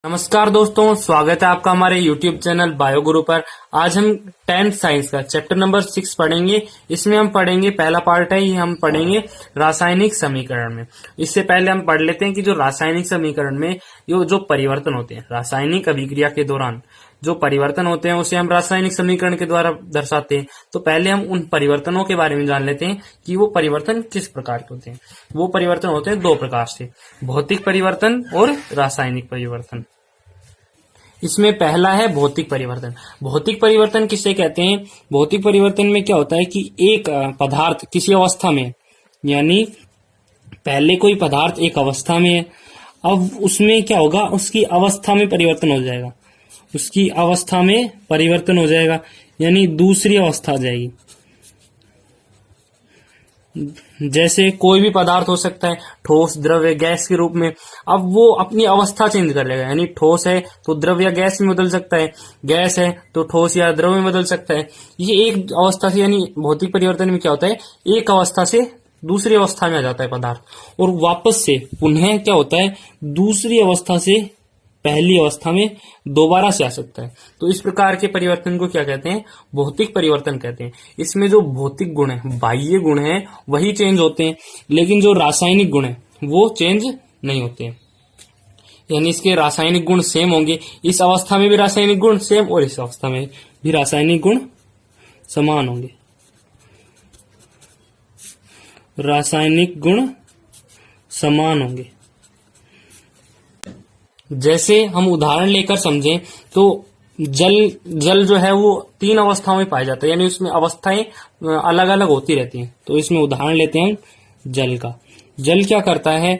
नमस्कार दोस्तों, स्वागत है आपका हमारे YouTube चैनल बायो गुरु पर। आज हम 10th साइंस का चैप्टर नंबर 6 पढ़ेंगे। इसमें हम पढ़ेंगे, पहला पार्ट है ये, हम पढ़ेंगे रासायनिक समीकरण में। इससे पहले हम पढ़ लेते हैं कि जो रासायनिक समीकरण में जो परिवर्तन होते हैं, रासायनिक अभिक्रिया के दौरान जो परिवर्तन होते हैं उसे हम रासायनिक समीकरण के द्वारा दर्शाते हैं। तो पहले हम उन परिवर्तनों के बारे में जान लेते हैं कि वो परिवर्तन किस प्रकार के होते हैं। वो परिवर्तन होते हैं दो प्रकार से, भौतिक परिवर्तन और रासायनिक परिवर्तन। इसमें पहला है भौतिक परिवर्तन। भौतिक परिवर्तन किसे कहते हैं? भौतिक परिवर्तन में क्या होता है कि एक पदार्थ किसी अवस्था में, यानी पहले कोई पदार्थ एक अवस्था में है, अब उसमें क्या होगा, उसकी अवस्था में परिवर्तन हो जाएगा। उसकी अवस्था में परिवर्तन हो जाएगा यानी दूसरी अवस्था आ जाएगी। जैसे कोई भी पदार्थ हो सकता है, ठोस, द्रव्य, गैस के रूप में। अब वो अपनी अवस्था चेंज कर लेगा, यानी ठोस है तो द्रव्य या गैस में बदल सकता है, गैस है तो ठोस या द्रव्य में बदल सकता है। ये एक अवस्था से, यानी भौतिक परिवर्तन में क्या होता है, एक अवस्था से दूसरी अवस्था में आ जाता है पदार्थ और वापस से पुनः क्या होता है, दूसरी अवस्था से पहली अवस्था में दोबारा से आ सकता है। तो इस प्रकार के परिवर्तन को क्या कहते हैं? भौतिक परिवर्तन कहते हैं। इसमें जो भौतिक गुण है, बाह्य गुण है, वही चेंज होते हैं, लेकिन जो रासायनिक गुण है वो चेंज नहीं होते हैं। यानी इसके रासायनिक गुण सेम होंगे, इस अवस्था में भी रासायनिक गुण सेम और इस अवस्था में भी रासायनिक गुण समान होंगे। रासायनिक गुण समान होंगे। जैसे हम उदाहरण लेकर समझें तो जल जो है वो तीन अवस्थाओं में पाया जाता है, यानी उसमें अवस्थाएं अलग अलग होती रहती हैं। तो इसमें उदाहरण लेते हैं जल का। जल क्या करता है,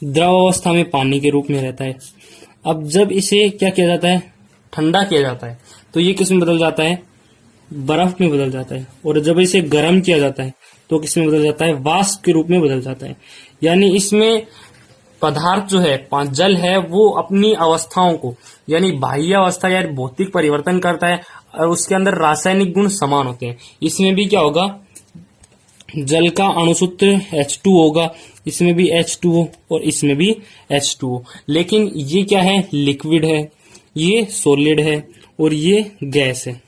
द्रव अवस्था में पानी के रूप में रहता है। अब जब इसे क्या किया जाता है, ठंडा किया जाता है, तो ये किस में बदल जाता है, बर्फ में बदल जाता है। और जब इसे गर्म किया जाता है तो किस में बदल जाता है, वाष्प के रूप में बदल जाता है। यानी इसमें पदार्थ जो है, जल है, वो अपनी अवस्थाओं को, यानी बाह्य अवस्था या भौतिक परिवर्तन करता है और उसके अंदर रासायनिक गुण समान होते हैं। इसमें भी क्या होगा, जल का अणुसूत्र H2 होगा, इसमें भी H2O और इसमें भी H2O। लेकिन ये क्या है, लिक्विड है, ये सॉलिड है और ये गैस है।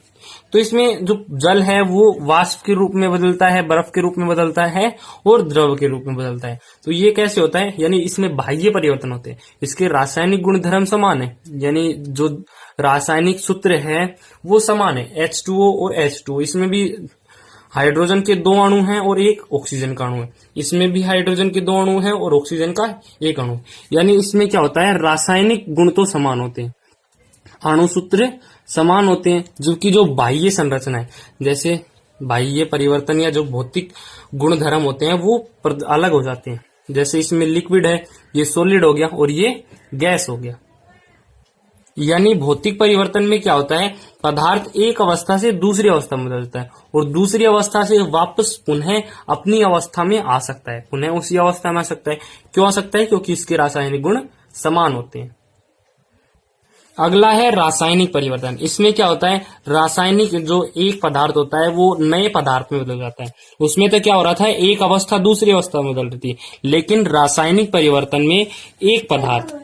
तो इसमें जो जल है वो वाष्प के रूप में बदलता है, बर्फ के रूप में बदलता है और द्रव के रूप में बदलता है। तो ये कैसे होता है, यानी इसमें बाह्य परिवर्तन होते हैं। इसके रासायनिक गुण धर्म समान है, यानी जो रासायनिक सूत्र है वो समान है, H2O और H2O। इसमें भी हाइड्रोजन के दो अणु हैं और एक ऑक्सीजन का अणु है। इसमें भी हाइड्रोजन के दो अणु हैं और ऑक्सीजन का एक अणु। यानी इसमें क्या होता है, रासायनिक गुण तो समान होते हैं, अणुसूत्र समान होते हैं, जबकि जो बाह्य संरचना है, जैसे बाह्य परिवर्तन या जो भौतिक गुण धर्म होते हैं वो अलग हो जाते हैं। जैसे इसमें लिक्विड है, ये सॉलिड हो गया और ये गैस हो गया। यानी भौतिक परिवर्तन में क्या होता है, पदार्थ एक अवस्था से दूसरी अवस्था में बदलता है और दूसरी अवस्था से वापस पुनः अपनी अवस्था में आ सकता है, पुनः उसी अवस्था में आ सकता है। क्यों आ सकता है? क्योंकि इसके रासायनिक गुण समान होते हैं। अगला है रासायनिक परिवर्तन। इसमें क्या होता है, रासायनिक जो एक पदार्थ होता है वो नए पदार्थ में बदल जाता है। उसमें तो क्या हो रहा था, एक अवस्था दूसरी अवस्था में बदल रही थी, लेकिन रासायनिक परिवर्तन में एक पदार्थ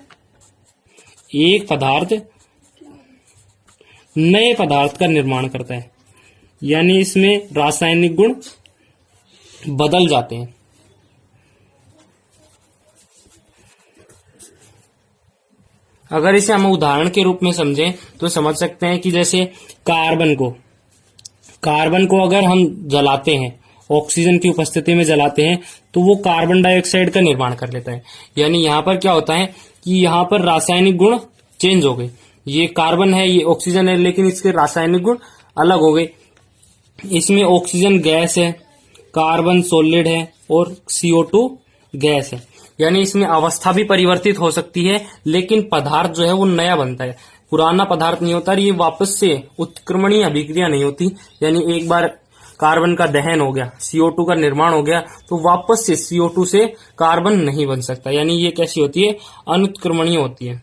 नए पदार्थ का निर्माण करता है, यानी इसमें रासायनिक गुण बदल जाते हैं। अगर इसे हम उदाहरण के रूप में समझें तो समझ सकते हैं कि जैसे कार्बन को अगर हम जलाते हैं, ऑक्सीजन की उपस्थिति में जलाते हैं, तो वो कार्बन डाइऑक्साइड का निर्माण कर लेता है। यानी यहाँ पर क्या होता है कि यहाँ पर रासायनिक गुण चेंज हो गए। ये कार्बन है, ये ऑक्सीजन है, लेकिन इसके रासायनिक गुण अलग हो गए। इसमें ऑक्सीजन गैस है, कार्बन सॉलिड है और CO2 गैस है। यानी इसमें अवस्था भी परिवर्तित हो सकती है, लेकिन पदार्थ जो है वो नया बनता है, पुराना पदार्थ नहीं होता। ये वापस से उत्क्रमणीय अभिक्रिया नहीं होती, यानी एक बार कार्बन का दहन हो गया, CO2 का निर्माण हो गया, तो वापस से CO2 से कार्बन नहीं बन सकता। यानी ये कैसी होती है, अनुत्क्रमणीय होती है।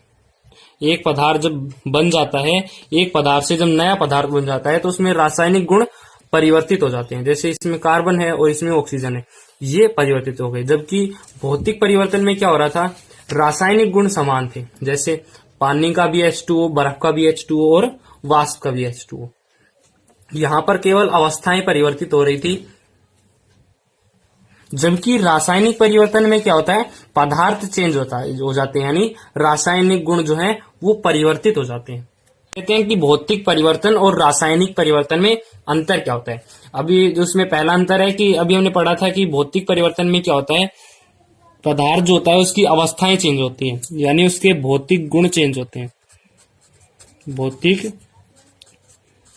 एक पदार्थ जब बन जाता है, एक पदार्थ से जब नया पदार्थ बन जाता है तो उसमें रासायनिक गुण परिवर्तित हो जाते हैं। जैसे इसमें कार्बन है और इसमें ऑक्सीजन है, ये परिवर्तित हो गए। जबकि भौतिक परिवर्तन में क्या हो रहा था, रासायनिक गुण समान थे, जैसे पानी का भी H2O, बर्फ का भी H2O और वाष्प का भी H2O। यहां पर केवल अवस्थाएं परिवर्तित हो रही थी, जबकि रासायनिक परिवर्तन में क्या होता है, पदार्थ चेंज हो जाते हैं, यानी रासायनिक गुण जो है वो परिवर्तित हो जाते हैं। कहते हैं कि भौतिक परिवर्तन और रासायनिक परिवर्तन में अंतर क्या होता है। अभी जो उसमें पहला अंतर है कि अभी हमने पढ़ा था कि भौतिक परिवर्तन में क्या होता है, पदार्थ जो होता है उसकी अवस्थाएं चेंज होती हैं, यानी उसके भौतिक गुण चेंज होते हैं, भौतिक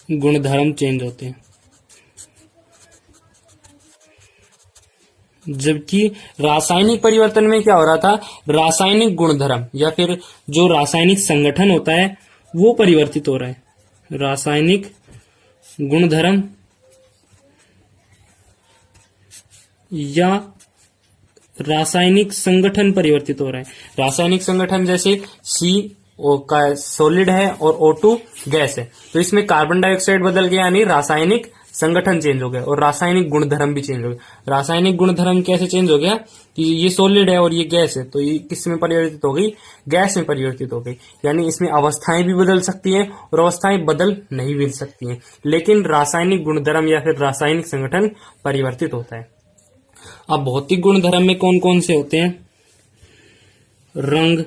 गुणधर्म चेंज होते हैं। जबकि रासायनिक परिवर्तन में क्या हो रहा था, रासायनिक गुणधर्म या फिर जो रासायनिक संगठन होता है वो परिवर्तित हो रहा है। रासायनिक गुणधर्म या रासायनिक संगठन परिवर्तित हो रहा है। रासायनिक संगठन जैसे CO का सॉलिड है और O2 गैस है, तो इसमें कार्बन डाइऑक्साइड बदल गया, यानी रासायनिक संगठन चेंज हो गया और रासायनिक गुणधर्म भी चेंज हो गया। रासायनिक गुणधर्म कैसे चेंज हो गया कि ये सॉलिड है और ये गैस है, तो ये किस में परिवर्तित हो गई, गैस में परिवर्तित हो गई, यानी इसमें अवस्थाएं भी बदल सकती हैं और अवस्थाएं बदल नहीं भी सकती हैं, लेकिन रासायनिक गुणधर्म या फिर रासायनिक संगठन परिवर्तित होता है। अब भौतिक गुणधर्म में कौन कौन से होते हैं, रंग,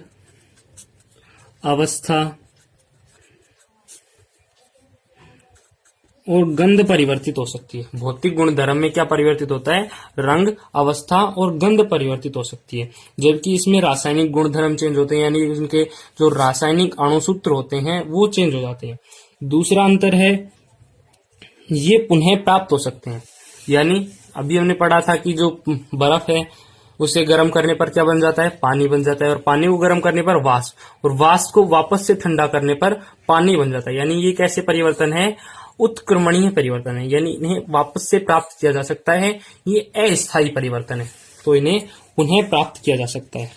अवस्था और गंध परिवर्तित हो सकती है। भौतिक गुणधर्म में क्या परिवर्तित होता है, रंग, अवस्था और गंध परिवर्तित हो सकती है, जबकि इसमें रासायनिक गुणधर्म चेंज होते हैं, यानी उनके जो रासायनिक अणुसूत्र होते हैं वो चेंज हो जाते हैं। दूसरा अंतर है, ये पुनः प्राप्त हो सकते हैं, यानी अभी हमने पढ़ा था कि जो बर्फ है उसे गर्म करने पर क्या बन जाता है, पानी बन जाता है, और पानी को गर्म करने पर वाष्प, और वाष्प को वापस से ठंडा करने पर पानी बन जाता है। यानी ये कैसे परिवर्तन है, उत्क्रमणीय परिवर्तन है, यानी इन्हें वापस से प्राप्त किया जा सकता है, ये अस्थायी परिवर्तन है, तो इन्हें पुनः प्राप्त किया जा सकता है।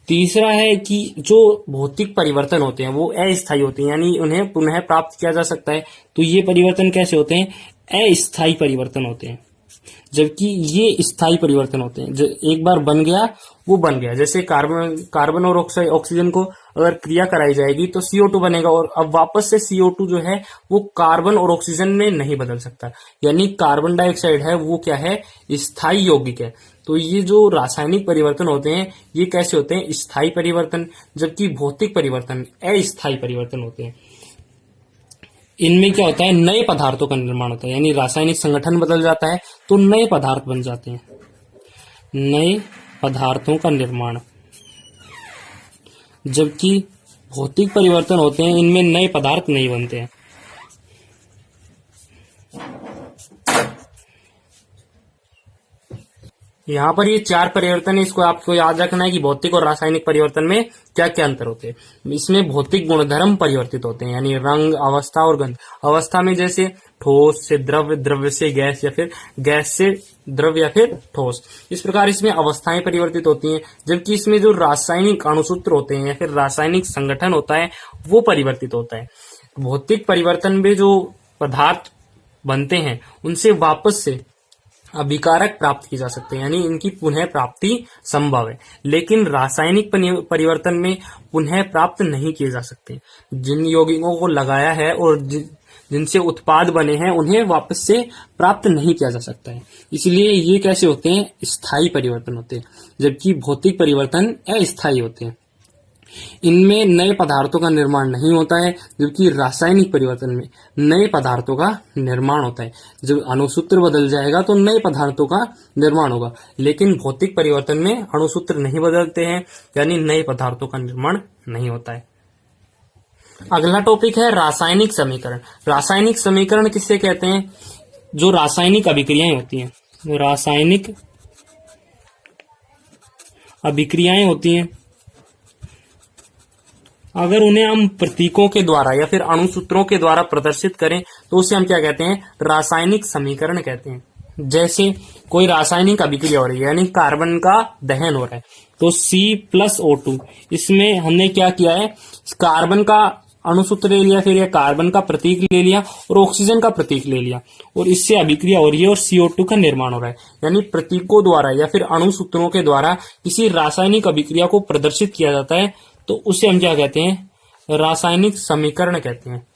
तीसरा है कि जो भौतिक परिवर्तन होते हैं वो अस्थायी होते हैं, यानी उन्हें पुनः प्राप्त किया जा सकता है, तो ये परिवर्तन कैसे होते हैं, अस्थायी परिवर्तन होते हैं, जबकि ये स्थायी परिवर्तन होते हैं। जो एक बार बन गया वो बन गया, जैसे कार्बन और ऑक्सीजन को अगर क्रिया कराई जाएगी तो CO2 बनेगा, और अब वापस से CO2 जो है वो कार्बन और ऑक्सीजन में नहीं बदल सकता, यानी कार्बन डाइऑक्साइड है वो क्या है, स्थायी यौगिक है। तो ये जो रासायनिक परिवर्तन होते हैं ये कैसे होते हैं, स्थायी परिवर्तन, जबकि भौतिक परिवर्तन अस्थायी परिवर्तन होते हैं। इनमें क्या होता है, नए पदार्थों का निर्माण होता है, यानी रासायनिक संगठन बदल जाता है तो नए पदार्थ बन जाते हैं, नए पदार्थों का निर्माण। जबकि भौतिक परिवर्तन होते हैं इनमें नए पदार्थ नहीं बनते हैं। यहाँ पर ये 4 परिवर्तन है, इसको आपको याद रखना है कि भौतिक और रासायनिक परिवर्तन में क्या क्या अंतर होते हैं। इसमें भौतिक गुणधर्म परिवर्तित होते हैं, यानी रंग, अवस्था और गंध। अवस्था में जैसे ठोस से द्रव, द्रव्य से गैस, या फिर गैस से द्रव या फिर ठोस, इस प्रकार इसमें अवस्थाएं परिवर्तित होती हैं। जबकि इसमें जो रासायनिक अणुसूत्र होते हैं या फिर रासायनिक संगठन होता है वो परिवर्तित होता है। भौतिक परिवर्तन में जो पदार्थ बनते हैं उनसे वापस से अभिकारक प्राप्त की जा सकते हैं, यानी इनकी पुनः प्राप्ति संभव है, लेकिन रासायनिक परिवर्तन में पुनः प्राप्त नहीं किए जा सकते। जिन यौगिकों को लगाया है और जिनसे उत्पाद बने हैं उन्हें वापस से प्राप्त नहीं किया जा सकता है, इसलिए ये कैसे होते हैं, स्थायी परिवर्तन होते हैं, जबकि भौतिक परिवर्तन अस्थायी होते हैं। इनमें नए पदार्थों का निर्माण नहीं होता है, जबकि रासायनिक परिवर्तन में नए पदार्थों का निर्माण होता है। जब अणुसूत्र बदल जाएगा तो नए पदार्थों का निर्माण होगा, लेकिन भौतिक परिवर्तन में अणुसूत्र नहीं बदलते हैं, यानी नए पदार्थों का निर्माण नहीं होता है। अगला टॉपिक है रासायनिक समीकरण। रासायनिक समीकरण किसे कहते हैं, जो रासायनिक अभिक्रियाएं होती हैं, रासायनिक अभिक्रियाएं होती हैं, अगर उन्हें हम प्रतीकों के द्वारा या फिर अणुसूत्रों के द्वारा प्रदर्शित करें तो उसे हम क्या कहते हैं, रासायनिक समीकरण कहते हैं। जैसे कोई रासायनिक अभिक्रिया हो रही है, यानी कार्बन का दहन हो रहा है, तो C+O2, इसमें हमने क्या किया है, कार्बन का अणुसूत्र ले लिया, फिर ये कार्बन का प्रतीक ले लिया और ऑक्सीजन का प्रतीक ले लिया, और इससे अभिक्रिया हो रही है और CO2 का निर्माण हो रहा है। यानी प्रतीकों द्वारा या फिर अणुसूत्रों के द्वारा किसी रासायनिक अभिक्रिया को प्रदर्शित किया जाता है, तो उसे हम क्या कहते हैं? रासायनिक समीकरण कहते हैं।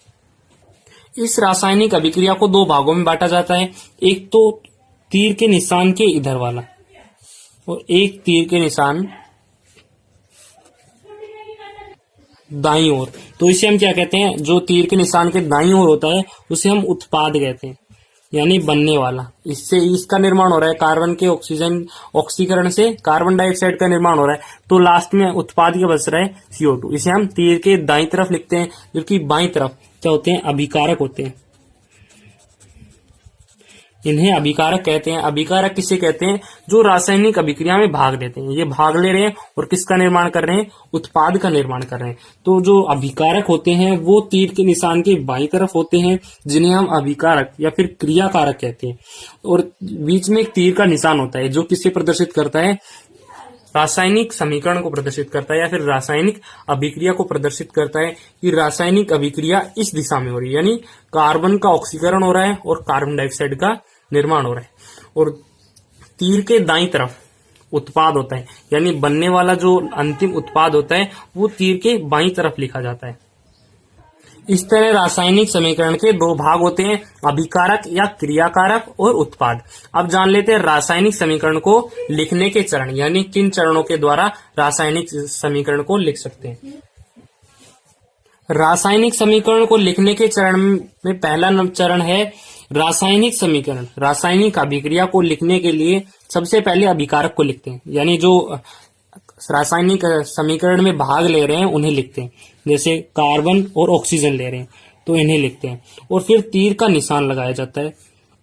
इस रासायनिक अभिक्रिया को दो भागों में बांटा जाता है, एक तो तीर के निशान के इधर वाला और एक तीर के निशान दाईं ओर। तो इसे हम क्या कहते हैं? जो तीर के निशान के दाईं ओर होता है उसे हम उत्पाद कहते हैं, यानी बनने वाला। इससे इसका निर्माण हो रहा है कार्बन के ऑक्सीकरण से कार्बन डाइऑक्साइड का निर्माण हो रहा है, तो लास्ट में उत्पाद क्या बच रहा है? CO2। इसे हम तीर के दाईं तरफ लिखते हैं, जबकि बाईं तरफ क्या होते हैं? अभिकारक होते हैं। इन्हें अभिकारक कहते हैं। अभिकारक किसे कहते हैं? जो रासायनिक अभिक्रिया में भाग लेते हैं। ये भाग ले रहे हैं और किसका निर्माण कर रहे हैं? उत्पाद का निर्माण कर रहे हैं। तो जो अभिकारक होते हैं वो तीर के निशान के बाईं तरफ होते हैं, जिन्हें हम अभिकारक या फिर क्रियाकारक कहते हैं। और बीच में एक तीर का निशान होता है जो किसे प्रदर्शित करता है? रासायनिक समीकरण को प्रदर्शित करता है या फिर रासायनिक अभिक्रिया को प्रदर्शित करता है कि रासायनिक अभिक्रिया इस दिशा में हो रही है, यानी कार्बन का ऑक्सीकरण हो रहा है और कार्बन डाइऑक्साइड का निर्माण हो रहा है। और तीर के दाईं तरफ उत्पाद होता है, यानी बनने वाला जो अंतिम उत्पाद होता है वो तीर के बाईं तरफ लिखा जाता है। इस तरह रासायनिक समीकरण के दो भाग होते हैं, अभिकारक या क्रियाकारक और उत्पाद। अब जान लेते हैं रासायनिक समीकरण को लिखने के चरण, यानी किन चरणों के द्वारा रासायनिक समीकरण को लिख सकते हैं। रासायनिक समीकरण को लिखने के चरण में पहला चरण है रासायनिक समीकरण। रासायनिक अभिक्रिया को लिखने के लिए सबसे पहले अभिकारक को लिखते हैं, यानी जो रासायनिक समीकरण में भाग ले रहे हैं उन्हें लिखते हैं। जैसे कार्बन और ऑक्सीजन ले रहे हैं तो इन्हें लिखते हैं, और फिर तीर का निशान लगाया जाता है।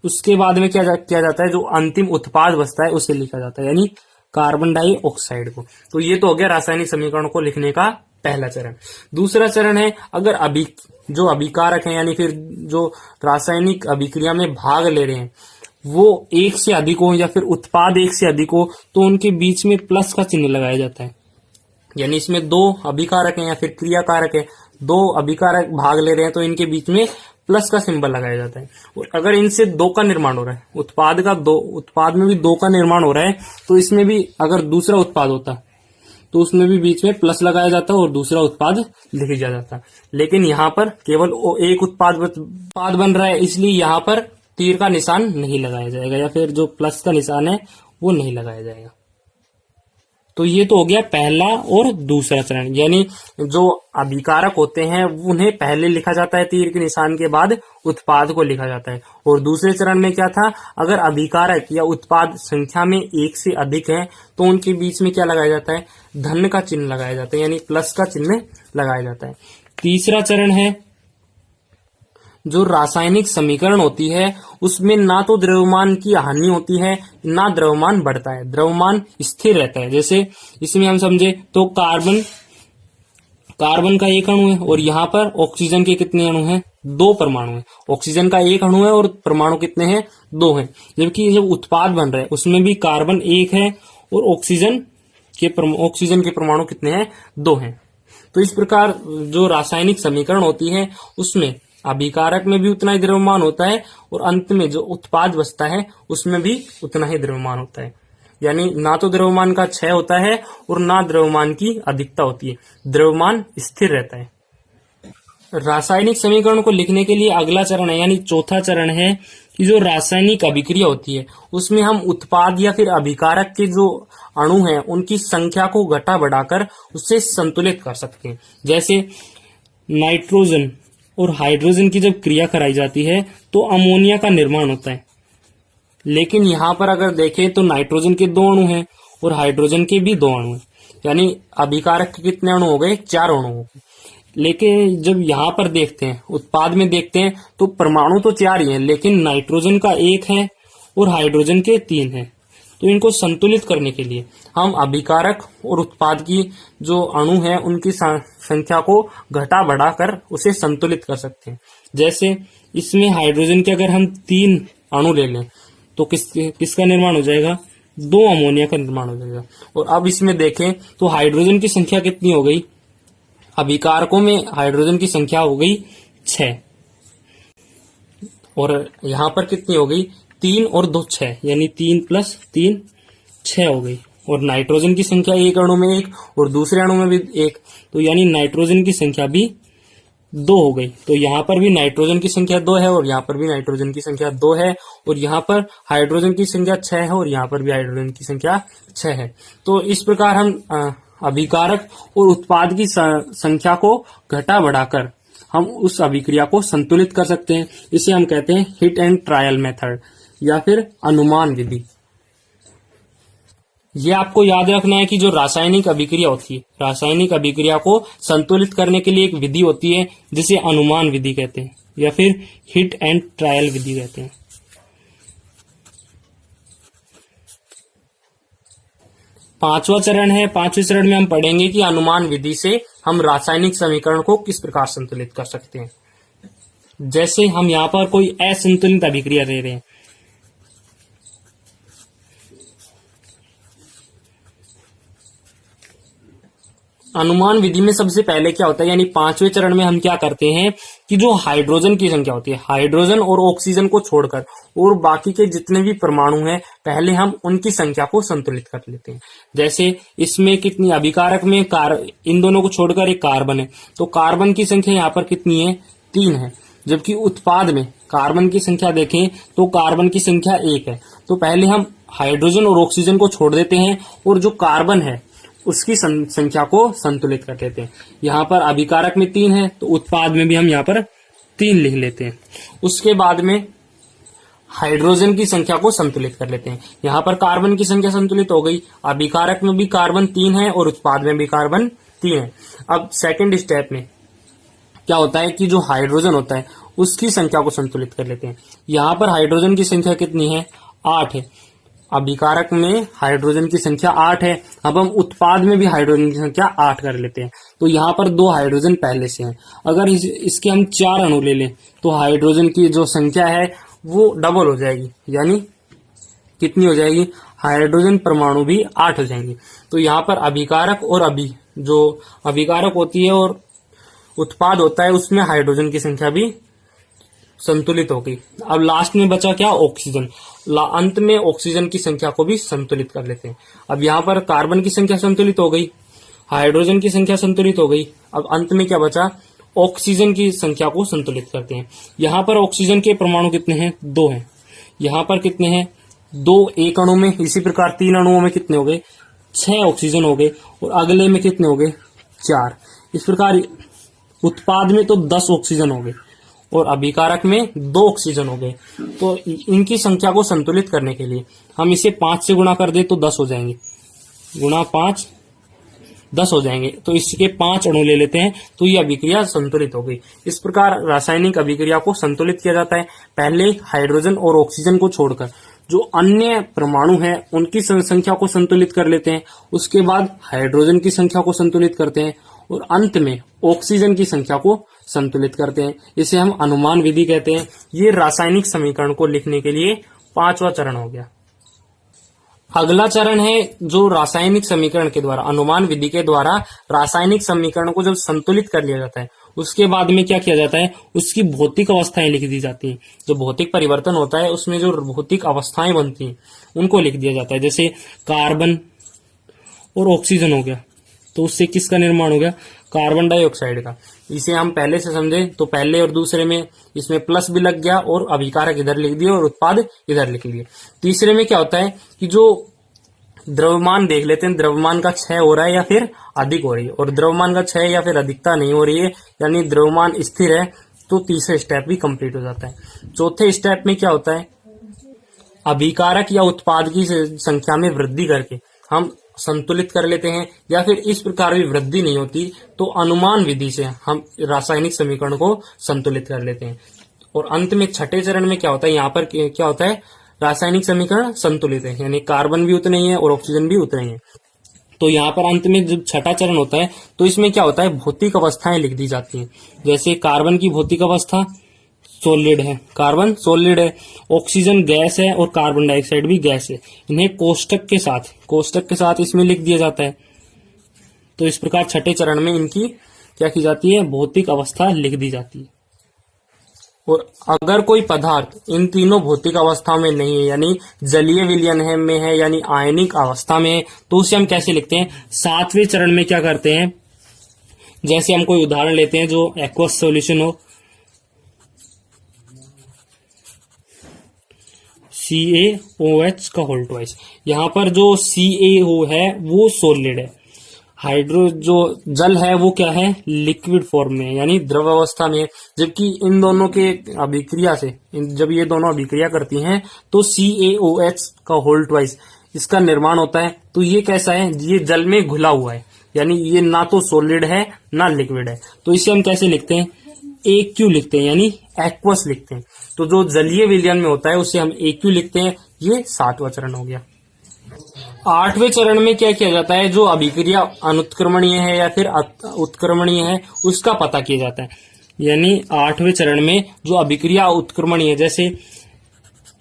उसके बाद में क्या किया जाता है? जो अंतिम उत्पाद बचता है उसे लिखा जाता है, यानी कार्बन डाइऑक्साइड को। तो ये तो हो गया रासायनिक समीकरण को लिखने का पहला चरण। दूसरा चरण है अगर जो अभिकारक है, यानी फिर जो रासायनिक अभिक्रिया में भाग ले रहे हैं वो एक से अधिक हो या फिर उत्पाद एक से अधिक हो, तो उनके बीच में प्लस का चिन्ह लगाया जाता है। यानी इसमें दो अभिकारक हैं या फिर क्रियाकारक है, दो अभिकारक भाग ले रहे हैं तो इनके बीच में प्लस का सिंबल लगाया जाता है। और अगर इनसे दो का निर्माण हो रहा है, उत्पाद में भी दो का निर्माण हो रहा है, तो इसमें भी अगर दूसरा उत्पाद होता तो उसमें भी बीच में प्लस लगाया जाता और दूसरा उत्पाद लिख दिया जाता। लेकिन यहाँ पर केवल एक उत्पाद बन रहा है, इसलिए यहाँ पर तीर का निशान नहीं लगाया जाएगा या फिर जो प्लस का निशान है वो नहीं लगाया जाएगा। तो ये तो हो गया पहला और दूसरा चरण, यानी जो अभिकारक होते हैं उन्हें पहले लिखा जाता है तीर के निशान के बाद उत्पाद को लिखा जाता है। और दूसरे चरण में क्या था? अगर अभिकारक या उत्पाद संख्या में एक से अधिक है तो उनके बीच में क्या लगाया जाता है? धन का चिन्ह लगाया जाता है, यानी प्लस का चिन्ह लगाया जाता है। तीसरा चरण है जो रासायनिक समीकरण होती है उसमें ना तो द्रव्यमान की हानि होती है ना द्रव्यमान बढ़ता है, द्रव्यमान स्थिर रहता है। जैसे इसमें हम समझे तो कार्बन का एक अणु है और यहाँ पर ऑक्सीजन के कितने अणु हैं? 2 परमाणु हैं। ऑक्सीजन का एक अणु है और परमाणु कितने हैं? 2 हैं। जबकि जब उत्पाद बन रहा है उसमें भी कार्बन 1 है और ऑक्सीजन के परमाणु कितने हैं? 2 हैं। तो इस प्रकार जो रासायनिक समीकरण होती है उसमें अभिकारक में भी उतना ही द्रव्यमान होता है और अंत में जो उत्पाद बचता है उसमें भी उतना ही द्रव्यमान होता है। यानी ना तो द्रव्यमान का क्षय होता है और ना द्रव्यमान की अधिकता होती है, द्रव्यमान स्थिर रहता है। रासायनिक समीकरण को लिखने के लिए अगला चरण है, यानी चौथा चरण है कि जो रासायनिक अभिक्रिया होती है उसमें हम उत्पाद या फिर अभिकारक के जो अणु हैं उनकी संख्या को घटा बढ़ाकर उससे संतुलित कर सकते हैं। जैसे नाइट्रोजन और हाइड्रोजन की जब क्रिया कराई जाती है तो अमोनिया का निर्माण होता है। लेकिन यहाँ पर अगर देखें तो नाइट्रोजन के 2 अणु हैं और हाइड्रोजन के भी 2 अणु हैं, यानी अभिकारक के कितने अणु हो गए? 4 अणु हो गए। लेकिन जब यहाँ पर देखते हैं, उत्पाद में देखते हैं तो परमाणु तो 4 ही हैं, लेकिन नाइट्रोजन का 1 है और हाइड्रोजन के 3 हैं। तो इनको संतुलित करने के लिए हम अभिकारक और उत्पाद की जो अणु है उनकी संख्या को घटा बढ़ाकर उसे संतुलित कर सकते हैं। जैसे इसमें हाइड्रोजन के अगर हम 3 अणु ले लें तो किसका निर्माण हो जाएगा? 2 अमोनिया का निर्माण हो जाएगा। और अब इसमें देखें तो हाइड्रोजन की संख्या कितनी हो गई? अभिकारकों में हाइड्रोजन की संख्या हो गई 6 और यहां पर कितनी हो गई 3 और 2 6 यानी 3 + 3 6 हो गई। और नाइट्रोजन की संख्या एक अणु में 1 और दूसरे अणु में भी 1, तो यानी नाइट्रोजन की संख्या भी 2 हो गई। तो यहाँ पर भी नाइट्रोजन की संख्या 2 है और यहाँ पर भी नाइट्रोजन की संख्या 2 है और यहाँ पर हाइड्रोजन की संख्या 6 है और यहाँ पर भी हाइड्रोजन की संख्या 6 है। तो इस प्रकार हम अभिकारक और उत्पाद की संख्या को घटा बढ़ाकर हम उस अभिक्रिया को संतुलित कर सकते हैं। इसे हम कहते हैं हिट एंड ट्रायल मेथड या फिर अनुमान विधि। ये आपको याद रखना है कि जो रासायनिक अभिक्रिया होती है, रासायनिक अभिक्रिया को संतुलित करने के लिए एक विधि होती है जिसे अनुमान विधि कहते हैं या फिर हिट एंड ट्रायल विधि कहते हैं। पांचवा चरण है। पांचवें चरण में हम पढ़ेंगे कि अनुमान विधि से हम रासायनिक समीकरण को किस प्रकार संतुलित कर सकते हैं। जैसे हम यहाँ पर कोई असंतुलित अभिक्रिया ले रहे हैं, अनुमान विधि में सबसे पहले क्या होता है, यानी पांचवें चरण में हम क्या करते हैं कि जो हाइड्रोजन की संख्या होती है, हाइड्रोजन और ऑक्सीजन को छोड़कर और बाकी के जितने भी परमाणु हैं, पहले हम उनकी संख्या को संतुलित कर लेते हैं। जैसे इसमें कितनी अभिकारक में इन दोनों को छोड़कर एक कार्बन है, तो कार्बन की संख्या यहाँ पर कितनी है 3 है। जबकि उत्पाद में कार्बन की संख्या देखें तो कार्बन की संख्या 1 है। तो पहले हम हाइड्रोजन और ऑक्सीजन को छोड़ देते हैं और जो कार्बन है उसकी संख्या को संतुलित कर लेते हैं। यहाँ पर अभिकारक में 3 है तो उत्पाद में भी हम यहाँ पर 3 लिख लेते हैं। उसके बाद में हाइड्रोजन की संख्या को संतुलित कर लेते हैं। यहाँ पर कार्बन की संख्या संतुलित हो गई, अभिकारक में भी कार्बन 3 है और उत्पाद में भी कार्बन 3 है। अब सेकेंड स्टेप में क्या होता है कि जो हाइड्रोजन होता है उसकी संख्या को संतुलित कर लेते हैं। यहाँ पर हाइड्रोजन की संख्या कितनी है 8 है, अभिकारक में हाइड्रोजन की संख्या 8 है। अब हम उत्पाद में भी हाइड्रोजन की संख्या 8 कर लेते हैं। तो यहाँ पर 2 हाइड्रोजन पहले से हैं। अगर इसके हम 4 अणु ले लें तो हाइड्रोजन की जो संख्या है वो डबल हो जाएगी, यानी कितनी हो जाएगी, हाइड्रोजन परमाणु भी 8 हो जाएंगे। तो यहाँ पर अभिकारक और जो अभिकारक होती है और उत्पाद होता है उसमें हाइड्रोजन की संख्या भी संतुलित हो गई। अब लास्ट में बचा क्या, ऑक्सीजन। अंत में ऑक्सीजन की संख्या को भी संतुलित कर लेते हैं। अब यहाँ पर कार्बन की संख्या संतुलित हो गई, हाइड्रोजन की संख्या संतुलित हो गई। अब अंत में क्या बचा, ऑक्सीजन की संख्या को संतुलित करते हैं। यहाँ पर ऑक्सीजन के परमाणु कितने हैं 2 हैं। यहाँ पर कितने हैं 2 एक अणु में। इसी प्रकार 3 अणुओं में कितने हो गए 6 ऑक्सीजन हो गए और अगले में कितने हो गए 4। इस प्रकार उत्पाद में तो 10 ऑक्सीजन हो गए और अभिकारक में 2 ऑक्सीजन हो गए। तो इनकी संख्या को संतुलित करने के लिए हम इसे 5 से गुणा कर दे तो 10 हो जाएंगे, गुणा 5 10 हो जाएंगे। तो इसके 5 अणु ले लेते हैं तो ये अभिक्रिया संतुलित हो गई। इस प्रकार रासायनिक अभिक्रिया को संतुलित किया जाता है। पहले हाइड्रोजन और ऑक्सीजन को छोड़कर जो अन्य परमाणु हैं उनकी संख्या को संतुलित कर लेते हैं। उसके बाद हाइड्रोजन की संख्या को संतुलित करते हैं और अंत में ऑक्सीजन की संख्या को संतुलित करते हैं। इसे हम अनुमान विधि कहते हैं। ये रासायनिक समीकरण को लिखने के लिए 5वां चरण हो गया। अगला चरण है जो रासायनिक समीकरण के द्वारा, अनुमान विधि के द्वारा रासायनिक समीकरण को जब संतुलित कर लिया जाता है उसके बाद में क्या किया जाता है, उसकी भौतिक अवस्थाएं लिख दी जाती हैं। जो भौतिक परिवर्तन होता है उसमें जो भौतिक अवस्थाएं बनती हैं उनको लिख दिया जाता है। जैसे कार्बन और ऑक्सीजन हो गया तो उससे किसका निर्माण हो गया, कार्बन डाइऑक्साइड का। इसे हम पहले से समझे तो पहले और दूसरे में इसमें प्लस भी लग गया और अभिकारक इधर लिख दिया और उत्पाद इधर लिख लिए। तीसरे में क्या होता है कि जो द्रव्यमान देख लेते हैं, द्रव्यमान का क्षय हो रहा है या फिर अधिक हो रही है, और द्रव्यमान का क्षय या फिर अधिकता नहीं हो रही है यानी द्रव्यमान स्थिर है, तो तीसरा स्टेप भी कंप्लीट हो जाता है। चौथे स्टेप में क्या होता है, अभिकारक या उत्पाद की संख्या में वृद्धि करके हम संतुलित कर लेते हैं, या फिर इस प्रकार भी वृद्धि नहीं होती तो अनुमान विधि से हम रासायनिक समीकरण को संतुलित कर लेते हैं। और अंत में छठे चरण में क्या होता है, यहाँ पर क्या होता है, रासायनिक समीकरण संतुलित है, यानी कार्बन भी उतने ही है और ऑक्सीजन भी उतने ही है। तो यहाँ पर अंत में जब छठा चरण होता है तो इसमें क्या होता है, भौतिक अवस्थाएं लिख दी जाती हैं। जैसे कार्बन की भौतिक अवस्था सॉलिड है, कार्बन सॉलिड है, ऑक्सीजन गैस है और कार्बन डाइऑक्साइड भी गैस है। इन्हें कोष्टक के साथ इसमें लिख दिया जाता है। तो इस प्रकार छठे चरण में इनकी क्या की जाती है, भौतिक अवस्था लिख दी जाती है। और अगर कोई पदार्थ इन तीनों भौतिक अवस्था में नहीं है, यानी जलीय विलयन है में है, यानी आयनिक अवस्था में है, तो उसे हम कैसे लिखते हैं, सातवें चरण में क्या करते हैं, जैसे हम कोई उदाहरण लेते हैं जो एक्वस सॉल्यूशन हो, CaOH का होल ट्वाइस। यहां पर जो CaO है वो सॉलिड है, हाइड्रो जो जल है वो क्या है, लिक्विड फॉर्म में, यानी द्रव अवस्था में है। जबकि इन दोनों के अभिक्रिया से, जब ये दोनों अभिक्रिया करती हैं तो CaOH का होल ट्वाइस इसका निर्माण होता है। तो ये कैसा है, ये जल में घुला हुआ है, यानी ये ना तो सॉलिड है ना लिक्विड है। तो इसे हम कैसे लिखते हैं, AQ लिखते हैं, यानी एक्वस लिखते हैं। तो जो जलीय विलयन में होता है उसे हम AQ लिखते हैं। ये 7वां चरण हो गया। 8वें चरण में क्या किया जाता है, जो अभिक्रिया अनुत्क्रमणीय है या फिर उत्क्रमणीय है उसका पता किया जाता है। यानी 8वें चरण में जो अभिक्रिया उत्क्रमणीय है, जैसे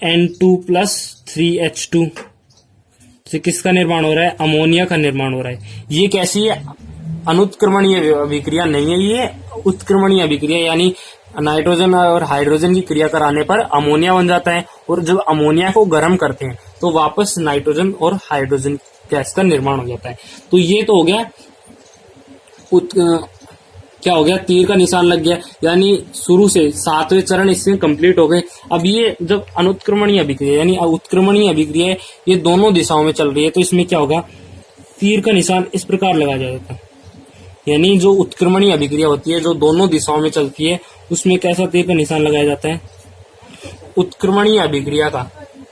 N2+3H2 से किसका निर्माण हो रहा है, अमोनिया का निर्माण हो रहा है। ये कैसी है, अनुत्क्रमणीय अभिक्रिया नहीं है, ये उत्क्रमणीय अभिक्रिया, यानी नाइट्रोजन और हाइड्रोजन की क्रिया कराने पर अमोनिया बन जाता है। और जब अमोनिया को गर्म करते हैं तो वापस नाइट्रोजन और हाइड्रोजन गैस का निर्माण हो जाता है। तो ये तो हो गया क्या हो गया, तीर का निशान लग गया, यानी शुरू से 7वें चरण इसमें कंप्लीट हो गए। अब ये जब अनुत्क्रमणीय अभिक्रिया यानी उत्क्रमणीय अभिक्रिया है, ये दोनों दिशाओं में चल रही है, तो इसमें क्या होगा, तीर का निशान इस प्रकार लगाया जाता है। यानी जो उत्क्रमणीय अभिक्रिया होती है जो दोनों दिशाओं में चलती है, उसमें कैसा तीर का निशान लगाया जाता है, उत्क्रमणीय अभिक्रिया का।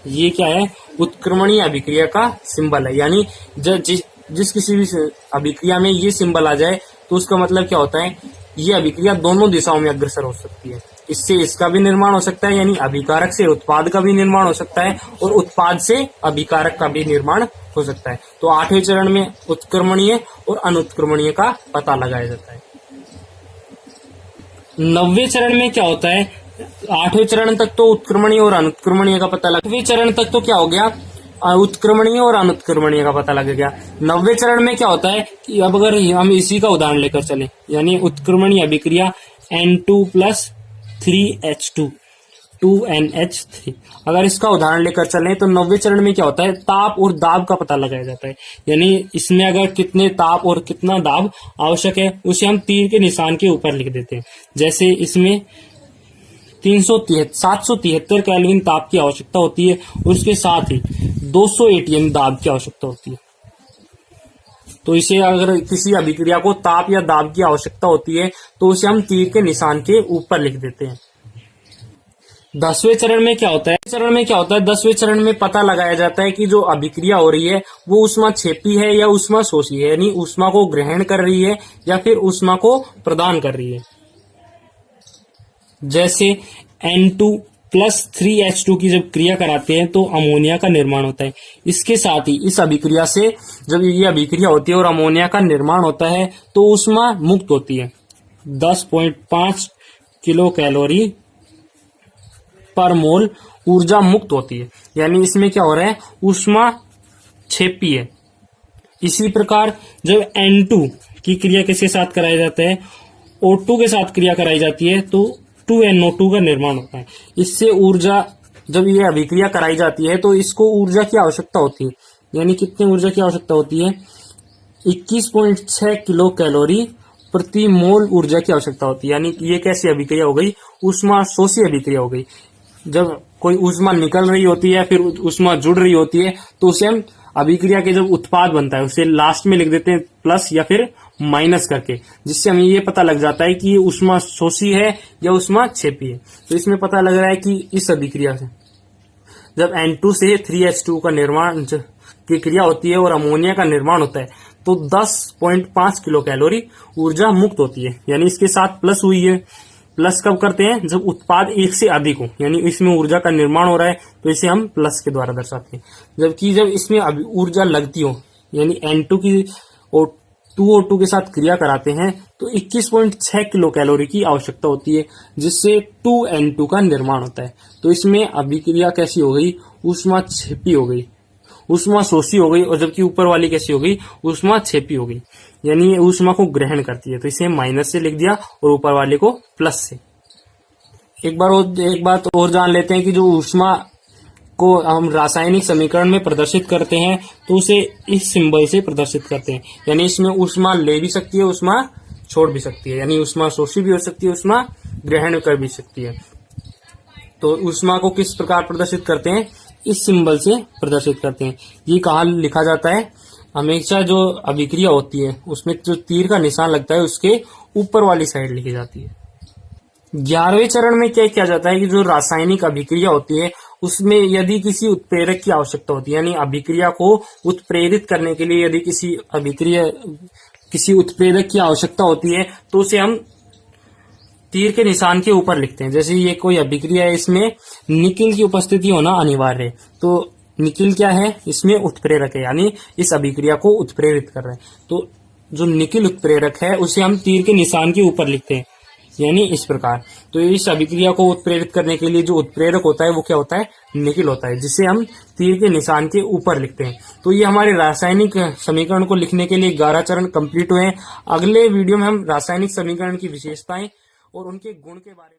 ये क्या है, उत्क्रमणीय अभिक्रिया का सिंबल है। यानी जिस किसी भी अभिक्रिया में ये सिंबल आ जाए तो उसका मतलब क्या होता है, ये अभिक्रिया दोनों दिशाओं में अग्रसर हो सकती है। इससे इसका भी निर्माण हो सकता है, यानी अभिकारक से उत्पाद का भी निर्माण हो सकता है, और उत्पाद से अभिकारक का भी निर्माण हो सकता है। तो 8वें चरण में उत्क्रमणीय और अनुत्क्रमणीय का पता लगाया जाता है। 9वें चरण में क्या होता है, 8वें चरण तक तो उत्क्रमणीय और अनुत्क्रमणीय का पता लगा, 9वें चरण तक तो क्या हो गया, उत्क्रमणीय और अनुत्क्रमणीय का पता लग गया। 9वें चरण में क्या होता है कि अब अगर हम इसी का उदाहरण लेकर चलें, यानी उत्क्रमणीय अभिक्रिया N2+3H2 2NH3, अगर इसका उदाहरण लेकर चलें तो 9वें चरण में क्या होता है, ताप और दाब का पता लगाया जाता है। यानी इसमें अगर कितने ताप और कितना दाब आवश्यक है उसे हम तीर के निशान के ऊपर लिख देते हैं। जैसे इसमें 773 केल्विन ताप की आवश्यकता होती है, और उसके साथ ही 200 ATM दाब की आवश्यकता होती है। तो इसे अगर किसी अभिक्रिया को ताप या दाब की आवश्यकता होती है तो उसे हम तीर के निशान के ऊपर लिख देते हैं। 10वें चरण में क्या होता है, 10वें चरण में पता लगाया जाता है कि जो अभिक्रिया हो रही है वो ऊष्मा छेपी है या ऊष्मा शोषी है, यानी ऊष्मा को ग्रहण कर रही है या फिर ऊष्मा को प्रदान कर रही है। जैसे N2+3H2 की जब क्रिया कराते हैं तो अमोनिया का निर्माण होता है। इसके साथ ही इस अभिक्रिया से जब ये अभिक्रिया होती है और अमोनिया का निर्माण होता है तो ऊष्मा मुक्त होती है, 10.5 किलो कैलोरी पर मोल ऊर्जा मुक्त होती है। यानी इसमें क्या हो रहा है, ऊष्मा छेपी है। इसी प्रकार जब N2 की क्रिया किसके साथ कराया जाता है, O2 के साथ क्रिया कराई जाती है तो 2NO2 का निर्माण होता है। इससे ऊर्जा, जब ये अभिक्रिया कराई जाती है तो इसको ऊर्जा की आवश्यकता होती है। यानी कितनी ऊर्जा की आवश्यकता होती है, 21.6 किलो कैलोरी प्रति मोल ऊर्जा की आवश्यकता होती है। यानी ये कैसी अभिक्रिया हो गई, ऊष्मा शोषी अभिक्रिया हो गई। जब कोई ऊष्मा निकल रही होती है फिर ऊष्मा जुड़ रही होती है तो उसे हम अभिक्रिया के जब उत्पाद बनता है उसे लास्ट में लिख देते हैं प्लस या फिर माइनस करके, जिससे हमें ये पता लग जाता है कि ये ऊष्मा शोषी है या ऊष्मा छेपी है। तो इसमें पता लग रहा है कि इस अभिक्रिया से जब N2 से 3H2 का निर्माण की क्रिया होती है और अमोनिया का निर्माण होता है तो 10.5 किलो कैलोरी ऊर्जा मुक्त होती है। यानी इसके साथ प्लस हुई है। प्लस कब करते हैं, जब उत्पाद एक से अधिक हो, यानी इसमें ऊर्जा का निर्माण हो रहा है तो इसे हम प्लस के द्वारा दर्शाते हैं। जबकि जब इसमें ऊर्जा लगती हो, यानी N2 की 2O2 के साथ क्रिया कराते हैं तो 21.6 किलो कैलोरी की आवश्यकता होती है, जिससे 2N2 का निर्माण होता है। तो इसमें अभिक्रिया कैसी हो गई, ऊष्मा छिपी हो गई। ऊष्मा शोषी हो गई, और जबकि ऊपर वाली कैसी हो गई, ऊष्मा छेपी हो गई, यानी ये ऊष्मा को ग्रहण करती है। तो इसे माइनस से लिख दिया और ऊपर वाले को प्लस से। एक बात और जान लेते हैं कि जो ऊष्मा को हम रासायनिक समीकरण में प्रदर्शित करते हैं तो उसे इस सिंबल से प्रदर्शित करते हैं, यानी इसमें ऊष्मा ले भी सकती है, ऊष्मा छोड़ भी सकती है, यानी ऊष्मा शोषी भी हो सकती है, ऊष्मा ग्रहण कर भी सकती है। तो ऊष्मा को किस प्रकार प्रदर्शित करते हैं, इस सिंबल से प्रदर्शित करते हैं। ये कहाँ लिखा जाता है, हमेशा जो अभिक्रिया होती है उसमें जो तीर का निशान लगता है उसके ऊपर वाली साइड लिखी जाती है। 11वें चरण में क्या किया जाता है कि जो रासायनिक अभिक्रिया होती है उसमें यदि किसी उत्प्रेरक की आवश्यकता होती है, यानी अभिक्रिया को उत्प्रेरित करने के लिए यदि किसी उत्प्रेरक की आवश्यकता होती है तो उसे हम तीर के निशान के ऊपर लिखते हैं। जैसे ये कोई अभिक्रिया है, इसमें निकिल की उपस्थिति होना अनिवार्य है, तो निकिल क्या है, इसमें उत्प्रेरक है, यानी इस अभिक्रिया को उत्प्रेरित कर रहे हैं। तो जो निकिल उत्प्रेरक है उसे हम तीर के निशान के ऊपर लिखते हैं, यानी इस प्रकार। तो इस अभिक्रिया को उत्प्रेरित करने के लिए जो उत्प्रेरक होता है वो क्या होता है, निकिल होता है, जिसे हम तीर के निशान के ऊपर लिखते हैं। तो ये हमारे रासायनिक समीकरण को लिखने के लिए 11 चरण कंप्लीट हुए हैं। अगले वीडियो में हम रासायनिक समीकरण की विशेषताएं और उनके गुण के बारे में